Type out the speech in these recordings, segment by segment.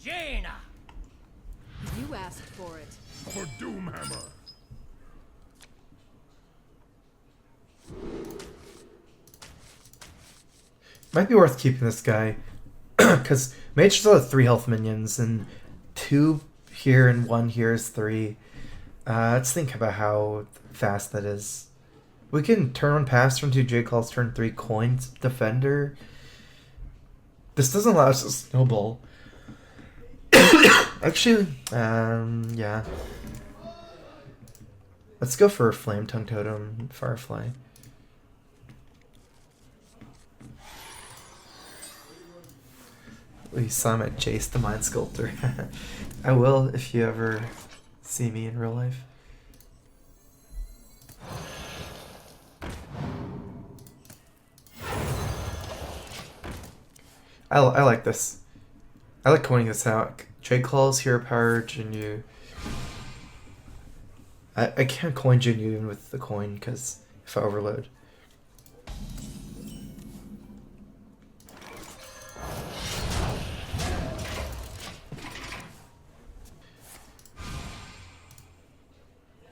You asked for it. For Doomhammer. Might be worth keeping this guy. Because Mage still has 3 health minions, and 2 here and 1 here is 3. Let's think about how fast that is. We can turn 1 pass, turn 2 Jade Claws, turn 3 coins, Defender. This doesn't allow us to snowball. Actually, yeah. Let's go for a Flame Tongue Totem, Firefly. We saw him at Jace the Mind Sculptor. I will if you ever see me in real life. I like this. I like coining this out. Jade Claws, Hero Power, Jinyu. I can't coin Jinyu even with the coin because if I overload.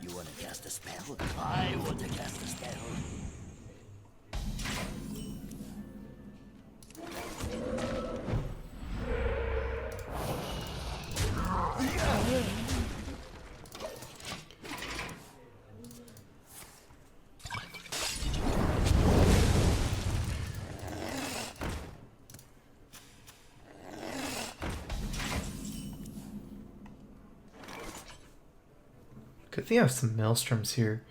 You want to cast a spell? I want to cast a spell. Good thing I have some Maelstroms here.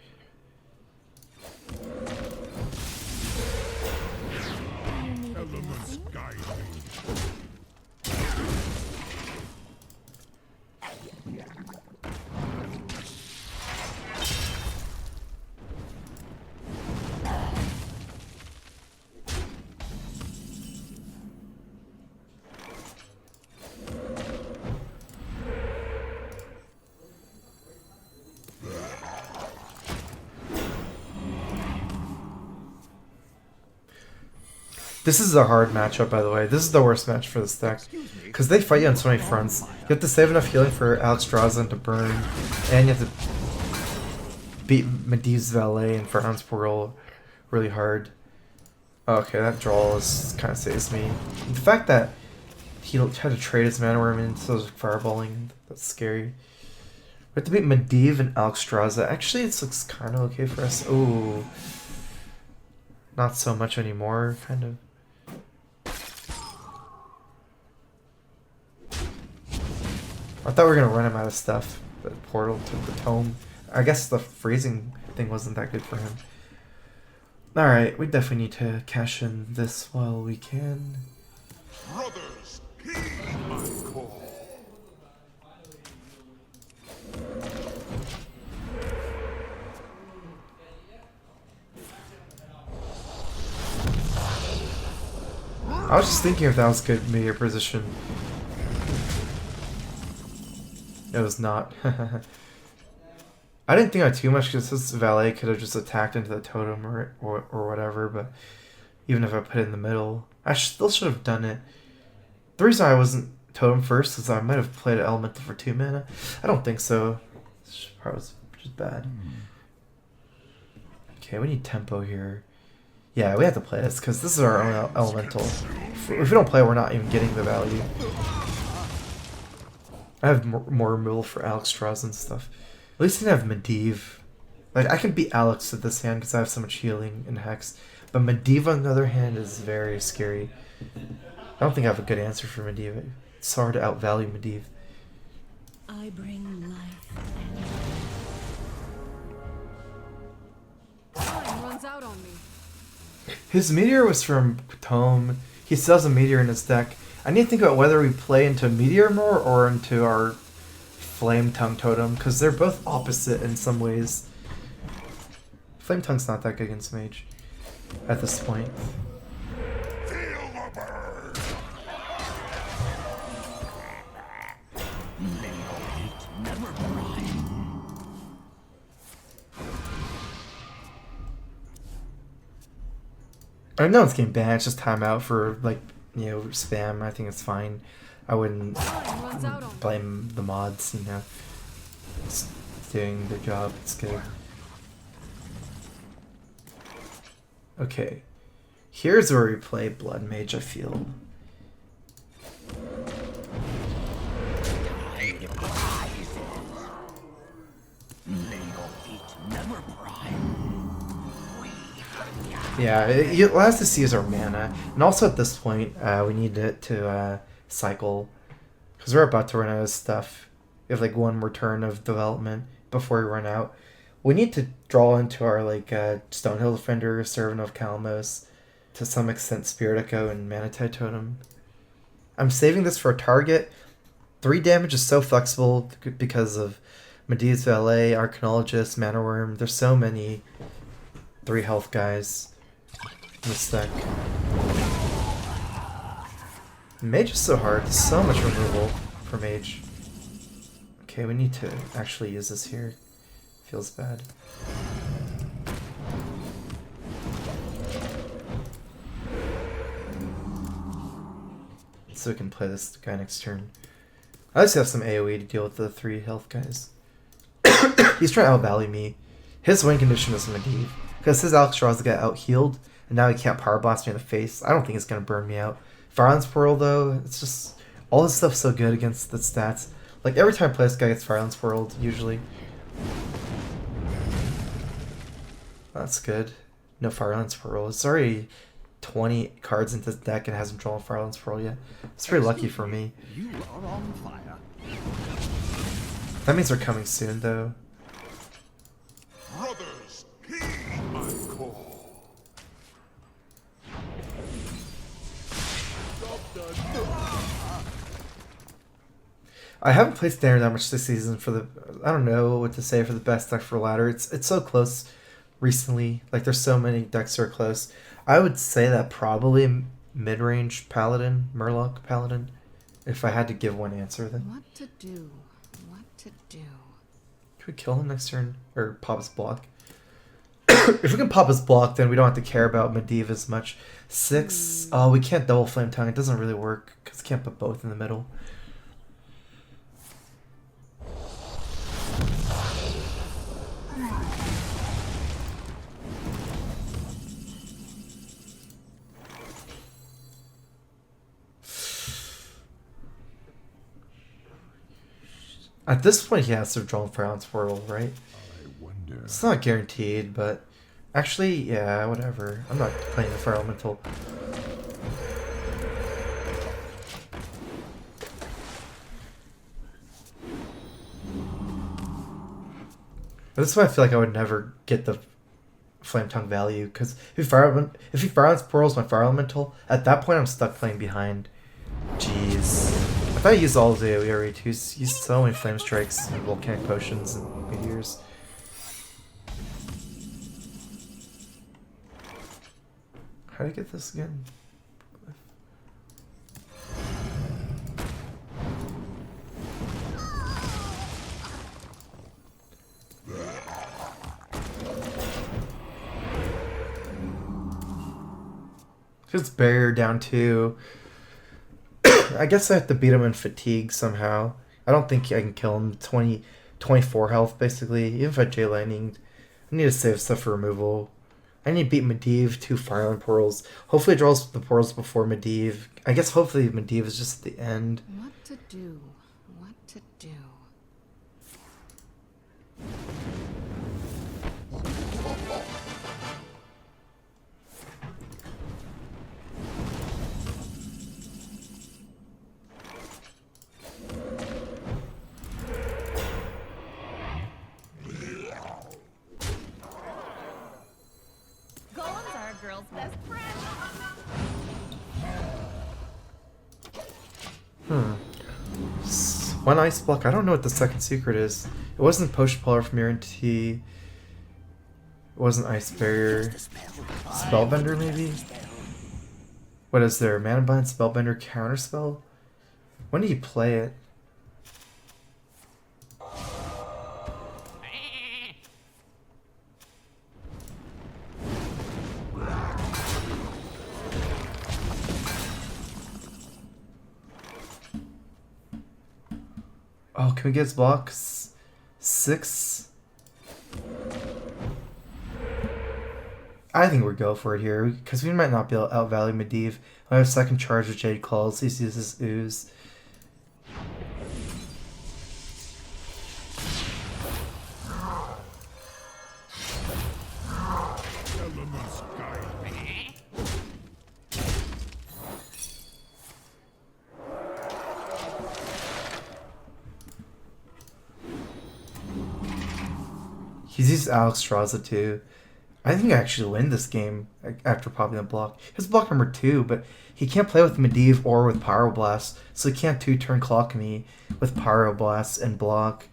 Elements guide me. This is a hard matchup, by the way. This is the worst match for this deck. Because they fight you on so many fronts. You have to save enough healing for Alexstrasza to burn. And you have to beat Medivh's Valet and Fran's Portal really hard. Okay, that draw kind of saves me. The fact that he had to trade his Mana Worm into those Fireballing, that's scary. We have to beat Medivh and Alexstrasza. Actually, this looks kind of okay for us. Ooh. Not so much anymore, kind of. I thought we were going to run him out of stuff, but Portal took the Tome. I guess the freezing thing wasn't that good for him. Alright, we definitely need to cash in this while we can. Brothers, heed my call. I was just thinking if that was good meteor position. It was not. I didn't think of it too much because this Valet could have just attacked into the totem or whatever, but even if I put it in the middle, I still should have done it. The reason I wasn't totem first is I might have played an elemental for 2 mana. I don't think so. This part was just bad. Okay, we need tempo here. Yeah, we have to play this because this is our own elemental. If we don't play, we're not even getting the value. I have more removal for Alexstrasza and stuff. At least I didn't have Medivh. Like, I can beat Alex with this hand because I have so much healing and Hex. But Medivh, on the other hand, is very scary. I don't think I have a good answer for Medivh. It's hard to outvalue Medivh. I bring life and time runs out on me. His Meteor was from Tome. He still has a Meteor in his deck. I need to think about whether we play into Meteor more or into our Flame Tongue Totem, because they're both opposite in some ways. Flame Tongue's not that good against Mage at this point. Feel the burn. Never blind. I know it's getting banned, it's just timeout for, like, you know, spam. I think it's fine. I wouldn't Time runs out on me. blame the mods, you know. It's doing their job, it's good. Okay. Here's where we play Blood Mage, I feel. Yeah, it allows us to use our mana, and also at this point, we need it to cycle, because we're about to run out of stuff. We have like one more turn of development before we run out. We need to draw into our like Stonehill Defender, Servant of Kalamos, to some extent Spirit Echo and Manatite Totem. I'm saving this for a target. 3 damage is so flexible because of Medivh's Valet, Arcanologist, Mana Worm. There's so many 3 health guys in this deck. Mage is so hard. So much removal for Mage. Okay, we need to actually use this here. Feels bad. So we can play this guy next turn. I just have some AoE to deal with the 3 health guys. He's trying to out-value me. His win condition is Medivh, because his Alexstrasza got out-healed, and now he can't Power Blast me in the face. I don't think it's going to burn me out. Firelands Pearl, though, it's just... all this stuff's so good against the stats. Like, every time I play this guy gets Firelands Pearled, usually. That's good. No Firelands Pearl. It's already 20 cards into the deck and hasn't drawn Firelands Pearl yet. It's pretty lucky for me. You are on fire. That means they're coming soon, though. Brothers, heed my call. I haven't played Standard that much this season for the... I don't know what to say for the best deck for ladder. It's so close recently. Like, there's so many decks that are close. I would say that probably mid-range Paladin, Murloc Paladin, if I had to give one answer then. What to do? What to do? Can we kill him next turn? Or pop his block? If we can pop his block, then we don't have to care about Medivh as much. 6... Oh, we can't double Flame Tongue. It doesn't really work, because we can't put both in the middle. At this point, he has to have drawn Firelands Pearl, right? I wonder. It's not guaranteed, but actually, yeah, whatever. I'm not playing the Fire Elemental. But this is why I feel like I would never get the Flame Tongue value, because if he Firelands Pearls my Fire Elemental, at that point I'm stuck playing behind. Jeez. I thought he used all his AoE already too. He's used so many Flame Strikes and Volcanic Potions and Meteors. How do I get this again? Just barrier down 2. I guess I have to beat him in fatigue somehow. I don't think I can kill him. 24 health basically. Even if I J Lightning, I need to save stuff for removal. I need to beat Medivh, 2 Fireland Pearls. Hopefully it draws the Pearls before Medivh. I guess hopefully Medivh is just at the end. What to do? What to do? Golems are a girl's best friend. One Ice Block. I don't know what the second secret is. It wasn't Potion Polar from Guarantee. It wasn't Ice Barrier. Spellbender maybe? What is there? Mana Bind, Spellbender, Counterspell? When do you play it? Oh, can we get his blocks? 6? I think we go for it here, because we might not be able to outvalue Medivh. I have second charge with Jade Claws. He sees his ooze. Elements guide me. He's used Alex Straza too. I think I actually win this game after popping a block. His block number 2, but he can't play with Medivh or with Pyroblast, so he can't 2-turn clock me with Pyroblast and block.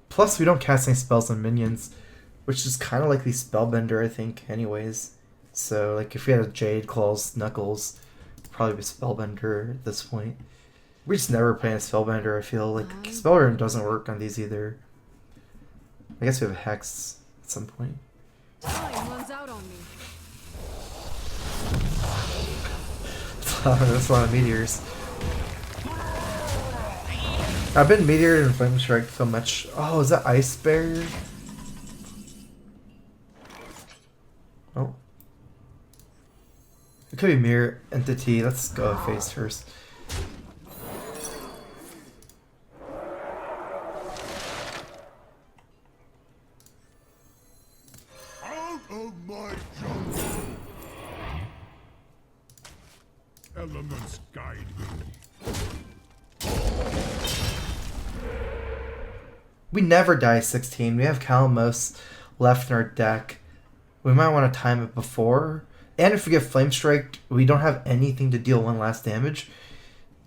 Plus, we don't cast any spells on minions, which is kind of like the Spellbender, I think, anyways. So, like, if we had a Jade, Claws, Knuckles, it'd probably be Spellbender at this point. We just never play a Spellbender, I feel. Like, Spellbender doesn't work on these either. I guess we have a Hex at some point. Time runs out on me. That's a lot of meteors. I've been meteored and flame strike so much. Oh, is that Ice Barrier? Oh. It could be Mirror Entity. Let's go face first. Out of my jungle. Elements guide me. We never die 16. We have Calamos left in our deck. We might want to time it before. And if we get Flame Strike, we don't have anything to deal one last damage.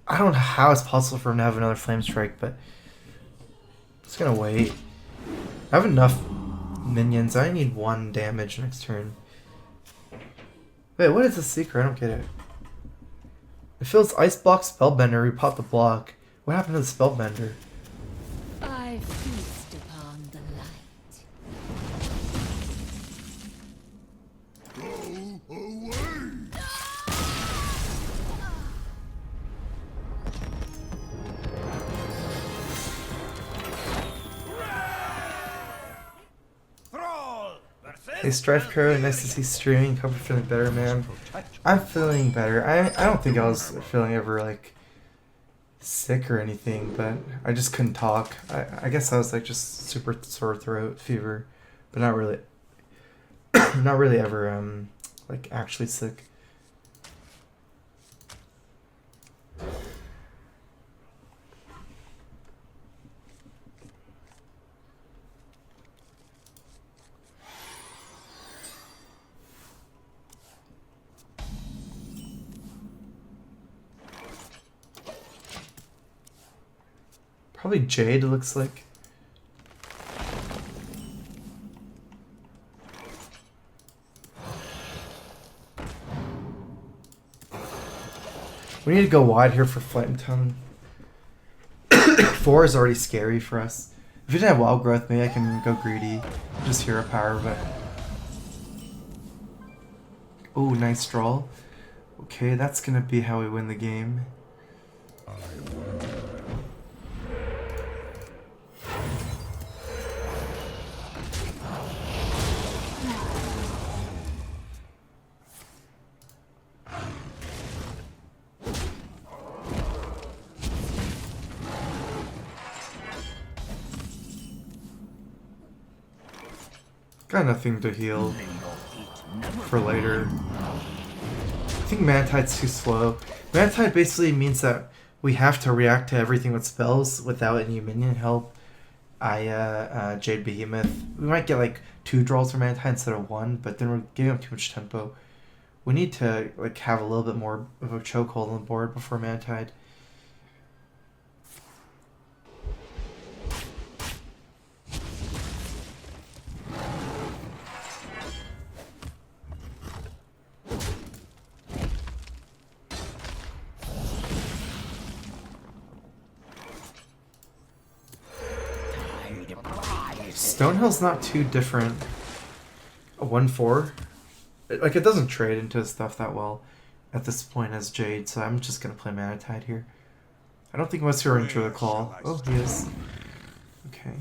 I don't know how it's possible for him to have another Flame Strike, but just gonna wait. I have enough minions. I need 1 damage next turn. Wait, what is the secret? I don't get it. It feels Ice Block Spellbender. We popped the block. What happened to the Spellbender? I feast upon the light. Go away. Hey StrifeCro, nice to see you streaming. Hope you're feeling better, man. I'm feeling better. I don't think I was feeling ever like sick or anything, but I just couldn't talk. I guess I was like just super sore throat, fever, but not really not really ever like actually sick. Probably Jade, it looks like. We need to go wide here for Flame Tongue. 4 is already scary for us. If we didn't have Wild Growth, maybe I can go greedy. Just Hero Power, but... Ooh, nice draw. Okay, that's gonna be how we win the game. I wonder. Got nothing to heal for later. I think Mantide's too slow. Mantide basically means that we have to react to everything with spells without any minion help. Jade Behemoth. We might get like 2 draws from Mantide instead of 1, but then we're giving up too much tempo. We need to like have a little bit more of a chokehold on the board before Mantide. Stonehill's not too different. A 1/4. Like, it doesn't trade into stuff that well at this point as Jade, so I'm just gonna play Manatide here. don't think most people are into the call. Oh, he is. Okay.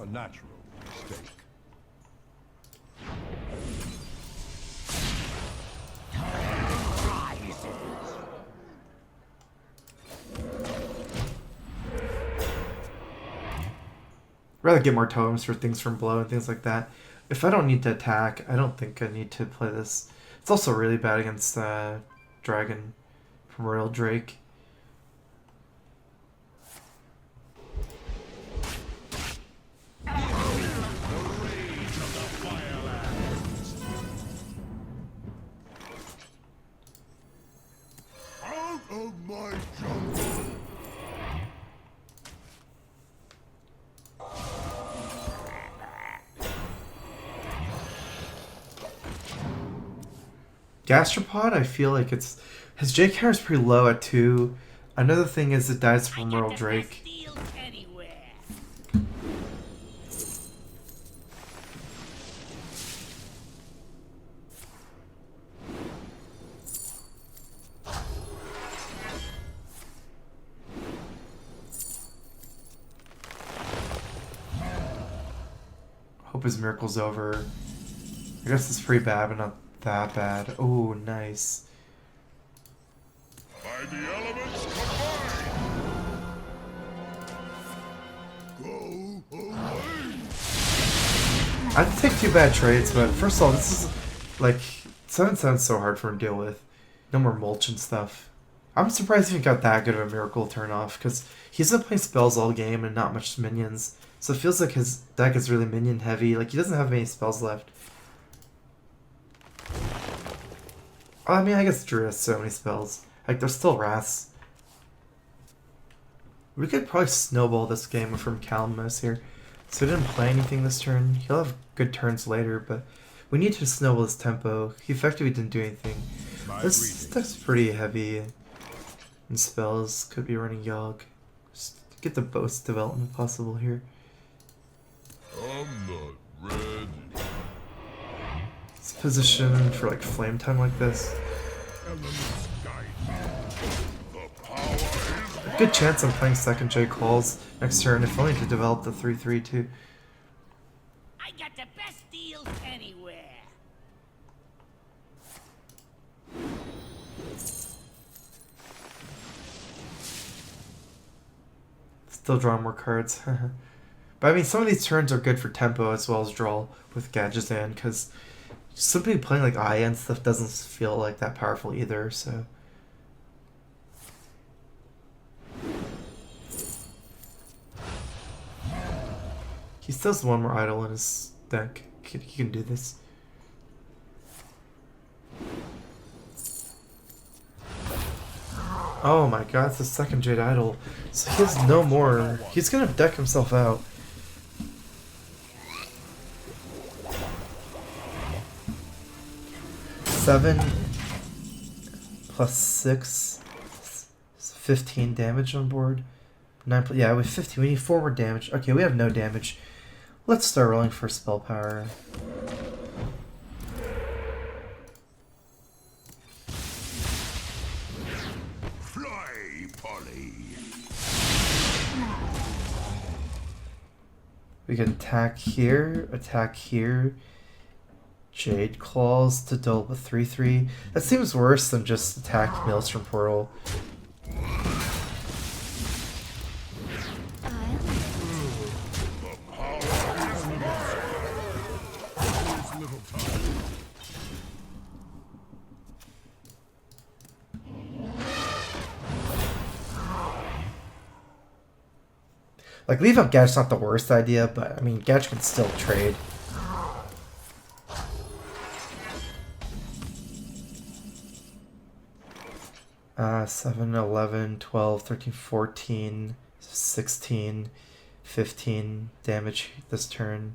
A natural mistake. I'd rather get more totems for things from below and things like that. If I don't need to attack, I don't think I need to play this. It's also really bad against Dragon from Royal Drake. Out of my jungle! Gastropod, I feel like it's... His J counter is pretty low at 2. Another thing is it dies from Royal Drake. Hope his miracle's over. I guess it's pretty bad, but not that bad. Oh, nice. By the elements combined! Go away! I'd take 2 bad trades, but first of all, this is like 7/7's so hard for him to deal with. No more mulch and stuff. I'm surprised he got that good of a miracle turn off, because he's been playing spells all game and not much minions. So it feels like his deck is really minion heavy. Like he doesn't have many spells left. I mean, I guess Druid has so many spells. Like, there's still Wraths. We could probably snowball this game from Calamos here. So he didn't play anything this turn. He'll have good turns later, but we need to snowball his tempo. He effectively didn't do anything. This deck's pretty heavy in spells. Could be running Yogg. Just get the most development possible here. I'm not ready. Position for like flame time like this. Elements guide me. The power is A good chance I'm playing second J calls next turn, if only to develop the 3/3 too. I got the best deals anywhere. Still drawing more cards. But I mean, some of these turns are good for tempo as well as draw with Gadgetzan, because simply playing like Aya and stuff doesn't feel like that powerful either, so. He still has one more idol in his deck. He can do this. Oh my god, it's the second Jade Idol. So he has no more. He's gonna deck himself out. Seven plus 6, 15 damage on board. 9. Yeah, with 15, we need 4 more damage. Okay, we have no damage. Let's start rolling for spell power. fly, Polly. We can attack here, Jade Claws to deal with 3/3. That seems worse than just attack Maelstrom Portal. Like, leave up Gadget's not the worst idea, but I mean, Gadget can still trade. Uh, 7, 11, 12, 13, 14, 16, 15 damage this turn.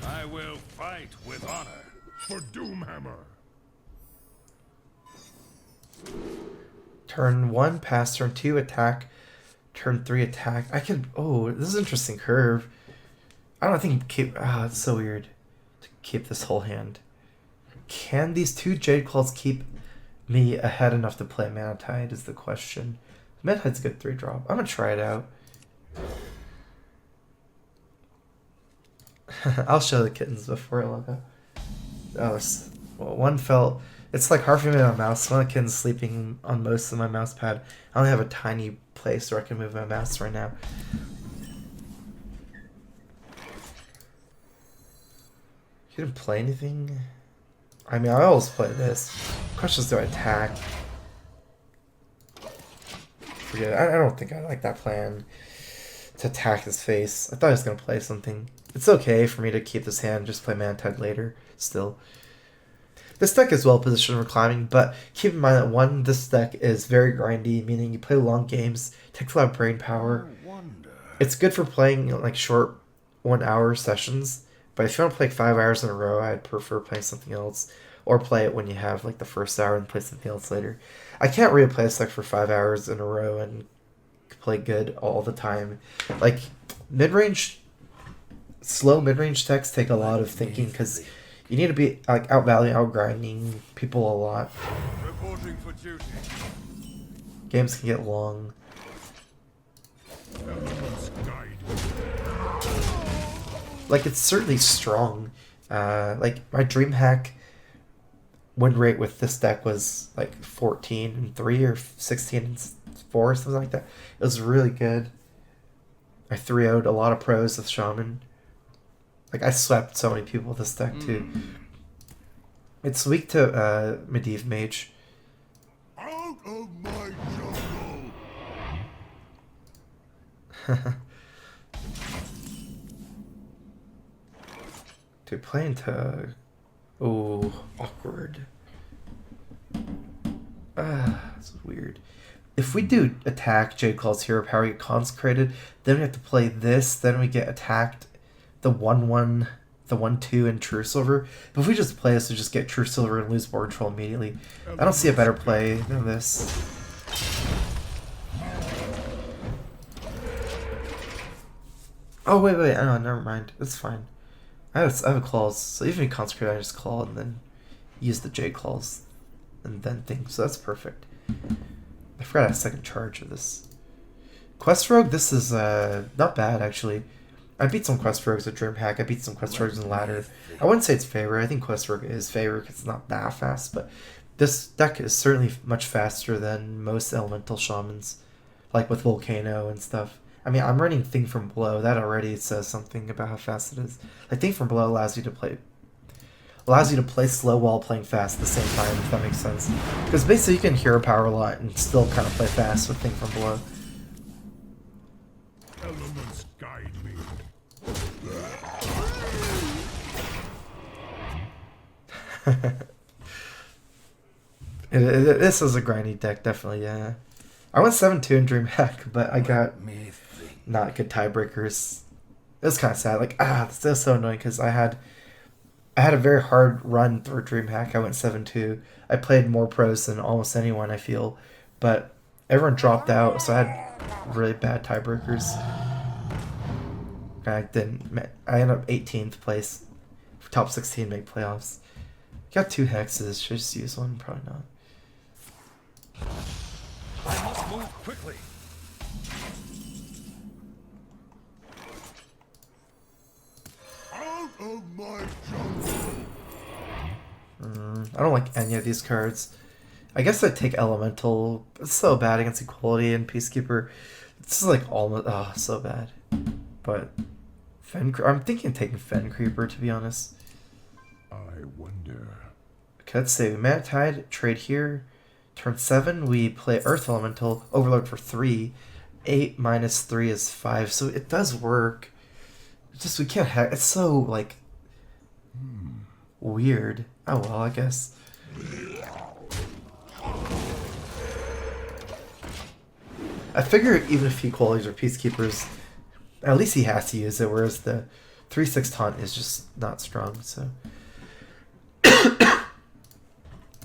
I will fight with honor. For Doomhammer. Turn 1, pass. Turn 2, attack. Turn 3, attack. I could... Oh, this is an interesting curve. I don't think keep... Ah, it's so weird to keep this whole hand. Can these two Jade Claws keep me ahead enough to play Mana Tide is the question. Mana Tide's a good 3-drop. I'm gonna try it out. I'll show the kittens before I log out. Oh, well, one felt... It's like hard for me on my mouse. One of the kittens sleeping on most of my mouse pad. I only have a tiny place where I can move my mouse right now. You didn't play anything? I mean, I always play this. Question is, do I attack? Forget it. I don't think I like that plan to attack his face. I thought I was going to play something. It's okay for me to keep this hand and just play Mana Tide later, still. This deck is well positioned for climbing, but keep in mind that one, this deck is very grindy, meaning you play long games, takes a lot of brain power. It's good for playing like short 1-hour sessions, but if you want to play 5 hours in a row, I'd prefer playing something else, or play it when you have like the first hour and play something else later. I can't really play this deck for 5 hours in a row and play good all the time. Like mid-range, slow mid-range decks take a lot of thinking because you need to be like outvalue, outgrinding people a lot. Reporting for duty. Games can get long. Elements guide. Like it's certainly strong. Like my DreamHack win rate with this deck was like 14-3 or 16-4, something like that. It was really good. I 3-0'd a lot of pros with Shaman. Like I swept so many people with this deck too. It's weak to Medivh Mage. Out of my jungle. Dude, play into... Oh, awkward. This is weird. If we do attack Jade Claw's Hero Power, get consecrated, then we have to play this, then we get attacked, the 1-1, the 1-2, and True Silver. But if we just play this, we just get True Silver and lose board control immediately. I don't see a better play than this. Oh, wait, oh, never mind. It's fine. I have a claws, so even if you consecrate, I just claw and then use the Jade Claws and then think. So that's perfect. I forgot I had a second charge of this. Quest Rogue, this is not bad actually. I beat some Quest Rogues with DreamHack. I beat some Quest Rogues in Ladder. I wouldn't say it's favorite. I think Quest Rogue is favorite because it's not that fast, but this deck is certainly much faster than most Elemental Shamans, like with Volcano and stuff. I mean, I'm running Thing from Below. That already says something about how fast it is. Like, Thing from Below allows you to play slow while playing fast at the same time, if that makes sense. Because basically you can hero power a lot and still kind of play fast with Thing from Below. Elements guide me. This is a grindy deck, definitely, yeah. I went 7-2 in DreamHack, but I got not good tiebreakers. It was kind of sad. Like, this is so annoying because I had a very hard run through DreamHack. I went 7-2. I played more pros than almost anyone, I feel, but everyone dropped out, so I had really bad tiebreakers. I ended up 18th place. Top 16 make playoffs. Got 2 hexes. Should I just use one? Probably not. I must move quickly. Out of my jungle. I don't like any of these cards. I guess I'd take Elemental. It's so bad against Equality and Peacekeeper. This is like almost so bad. But I'm thinking of taking Fen Creeper, to be honest. I wonder. Okay, let's say we Mana Tide, trade here. Turn 7, we play Earth Elemental, Overload for 3. 8 minus 3 is 5, so it does work. It's just we can't hack. It's so, like, weird. Oh well, I guess. I figure even if Equalities or Peacekeepers, at least he has to use it, whereas the 3/6 taunt is just not strong, so.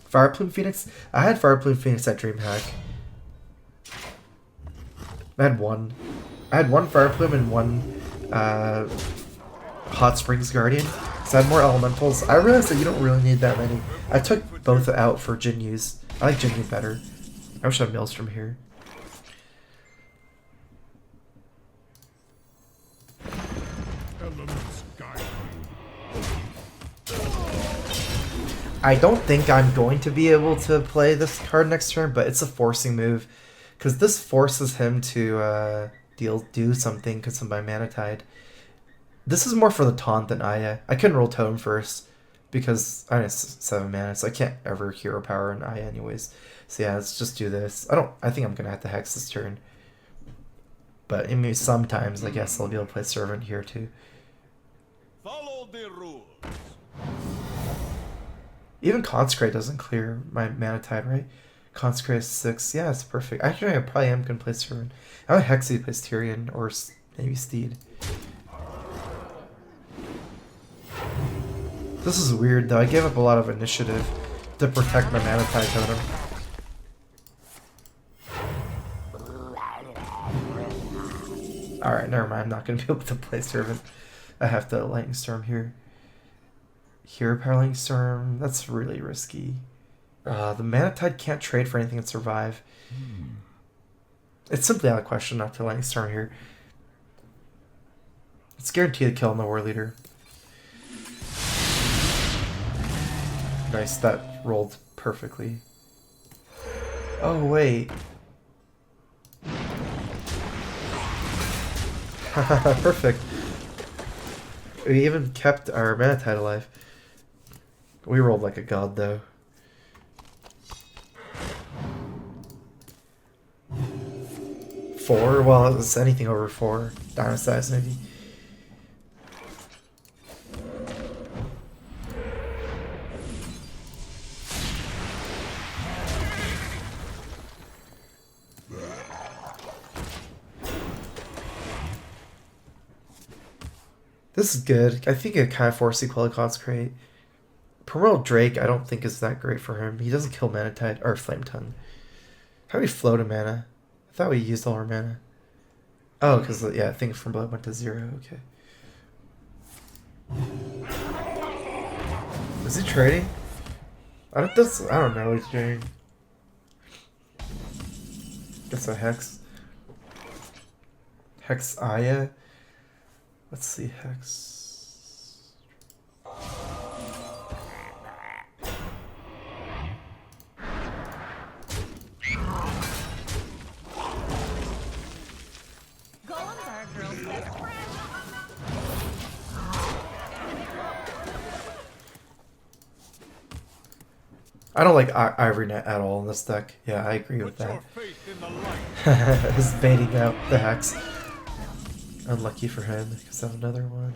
Fireplume Phoenix? I had Fireplume Phoenix at DreamHack. I had one. I had one Fireplume and one Hot Springs Guardian. So I had more elementals. I realized that you don't really need that many. I took both out for Jinyu's. I like Jinyu better. I wish I had Maelstrom here. Elements guide you. I don't think I'm going to be able to play this card next turn, but it's a forcing move. Because this forces him to do something because of my Mana Tide. This is more for the taunt than Aya. I couldn't roll Totem first because I have 7 mana, so I can't ever hero power in Aya anyways. So yeah, let's just do this. I think I'm gonna have to Hex this turn. But I mean, sometimes I guess I'll be able to play Servant here too. Follow the rules. Even Consecrate doesn't clear my Mana Tide, right? Consecrate is 6. Yeah, it's perfect. Actually, I probably am gonna play Servant. I would Hex he plays Tyrion or maybe Steed. This is weird though. I gave up a lot of initiative to protect my Mana Tide totem. Alright, never mind. I'm not going to be able to play Servant. I have to Lightning Storm here. Hero Power Lightning Storm. That's really risky. The Mana Tide can't trade for anything and survive. It's simply out of question not to Lightning Storm here. It's guaranteed to kill on the War Leader. Nice, that rolled perfectly. Oh, wait. Perfect. We even kept our Mana Tide alive. We rolled like a god, though. Four? Well, it was anything over 4. Dino size, maybe. This is good. I think it kind of forced Equality Consecrate. Primordial Drake, I don't think is that great for him. He doesn't kill Mana Tide or Flame Tongue. How do we float a mana? I thought we used all our mana. Oh, because yeah, I think from blood went to 0. Okay. Is he trading? I don't know what he's doing. Guess a Hex. Hex Aya. Let's see, Hex. Golems are a girl's best friend. I don't like Ivory Net at all in this deck. Yeah, I agree with Put your that. faith in the light. He's baiting out the Hex. Unlucky for him because I have another one.